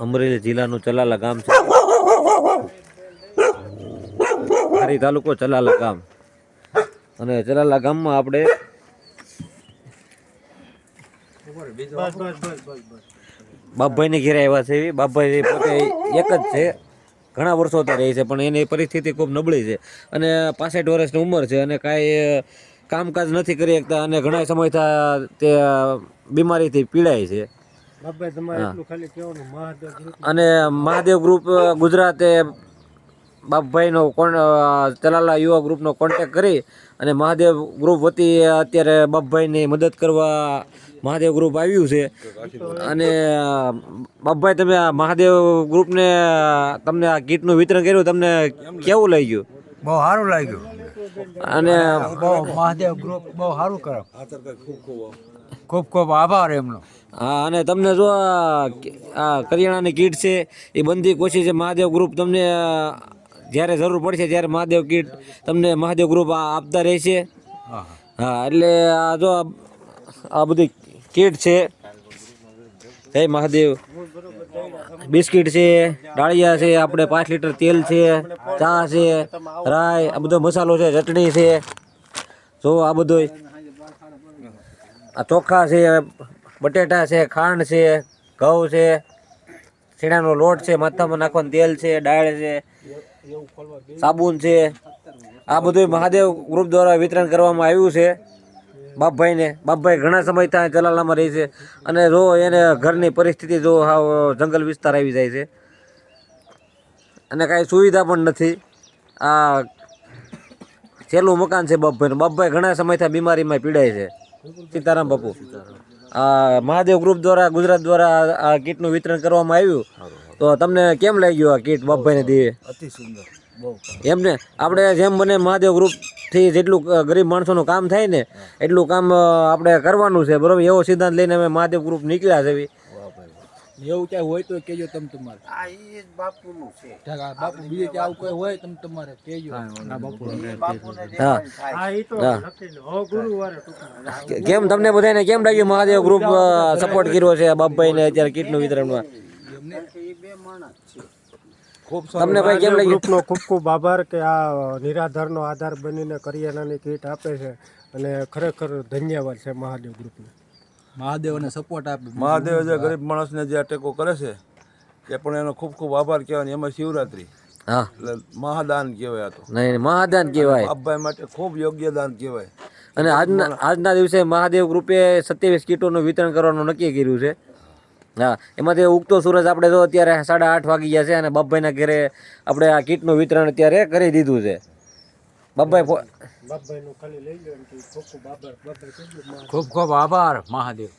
અમરેલી જિલ્લાનું ચલાલા ગામ છે. ધારી તાલુકો ચલાલા ગામ. અને ચલાલા ગામમાં આપણે બાપભાઈની ઘેરે આવ્યા છે. બાપભાઈ પોતે એક જ છે, ઘણા વર્ષોથી રહે છે, પણ એની પરિસ્થિતિ ખૂબ નબળી છે અને 65 વર્ષની ઉંમર છે અને કાંઈ કામકાજ નથી કરી શકતા અને ઘણા સમયથી તે બીમારીથી પીડાય છે. અને મહાદેવ ગ્રુપ ગુજરાતે બાપભાઈનો ચલાલા યુવા ગ્રુપનો કોન્ટેક કરી અને મહાદેવ ગ્રુપ વતી અત્યારે બાપભાઈની મદદ કરવા મહાદેવ ગ્રુપ આવ્યું છે. અને બાપભાઈ, તમે આ મહાદેવ ગ્રુપને તમને આ કીટનું વિતરણ કર્યું, તમને કેવું લાગ્યું? બહુ સારું લાગ્યું. અને બહુ મહાદેવ ગ્રુપ બહુ સારું કરે. ખૂબ ખૂબ આભાર એમનો. હા, અને તમને જો આ કરિયાણાની કીટ છે એ બનતી કોશિશ છે. મહાદેવ ગ્રુપ તમને જ્યારે જરૂર પડશે ત્યારે મહાદેવ કીટ તમને મહાદેવ ગ્રુપ આપતા રહેશે. હા, એટલે આ જો આ બધી કીટ છે. જય મહાદેવ. બિસ્કિટ છે, ડાળિયા છે, આપણે 5 લીટર તેલ છે, ચા છે, રાય, આ બધો મસાલો છે, ચટણી છે, જો આ બધો આ ચોખા છે, બટેટા છે, ખાંડ છે, ઘઉં છે, શીણાનો લોટ છે, માથામાં નાખવાનું તેલ છે, દાળ છે, સાબુન છે. આ બધું મહાદેવ ગ્રુપ દ્વારા વિતરણ કરવામાં આવ્યું છે બાપભાઈને. બાપભાઈ ઘણા સમયથી ચલાલામાં રહે છે અને જો એને ઘરની પરિસ્થિતિ જો હાવ જંગલ વિસ્તાર આવી જાય છે અને કાંઈ સુવિધા પણ નથી. આ છેલ્લું મકાન છે બાપભાઈનું. બાપભાઈ ઘણા સમયથી બીમારીમાં પીડાય છે. સીતારામ બાપુ, આ મહાદેવ ગ્રુપ દ્વારા ગુજરાત દ્વારા આ કીટનું વિતરણ કરવામાં આવ્યું, તો તમને કેમ લાગ્યું આ કીટ બાપભાઈને દેવી? અતિ સુંદર. બહુ એમને આપણે જેમ બને મહાદેવ ગ્રુપથી જેટલું ગરીબ માણસોનું કામ થાય ને એટલું કામ આપણે કરવાનું છે, બરોબર? એવો સિદ્ધાંત લઈને અમે મહાદેવ ગ્રુપ નીકળ્યા છે. એવું ક્યાંય હોય તો કહેજો તમે તમારે. બાપુનું છે. બાપુ બીજે ક્યાં આવું કોઈ હોય તમે તમારે કહેજો. કેમ તમને બધાને કેમ લાગ્યું મહાદેવ ગ્રુપ સપોર્ટ કર્યો છે બાપભાઈને અત્યારે કીટનું વિતરણમાં? તમને ભાઈ કેમ લાગ્યું? ગ્રુપનો ખૂબ ખૂબ આભાર કે આ નિરાધારનો આધાર બનીને કરિયાણાની કીટ આપે છે અને ખરેખર ધન્યવાદ છે મહાદેવ ગ્રુપને. મહાદેવને સપોર્ટ આપે. મહાદેવ જે ગરીબ માણસને જે ટેકો કરે છે એ પણ એનો ખૂબ ખૂબ આભાર કહેવાય. એમાં શિવરાત્રી, હા, એટલે મહાદાન કહેવાય. આ તો નહીં, મહાદાન કહેવાય. બાપભાઈ માટે ખૂબ યોગ્ય દાન કહેવાય. અને આજના દિવસે મહાદેવ ગ્રુપે 27 કીટોનું વિતરણ કરવાનું નક્કી કર્યું છે. હા, એમાંથી ઉગતો સૂરજ આપણે જો અત્યારે 8:30 વાગી ગયા છે અને બાપભાઈના ઘરે આપણે આ કીટનું વિતરણ અત્યારે કરી દીધું છે. બાપભાઈનું ખાલી લઈ લો. ખૂબ ખૂબ આભાર. ખૂબ ખૂબ આભાર મહાદેવ.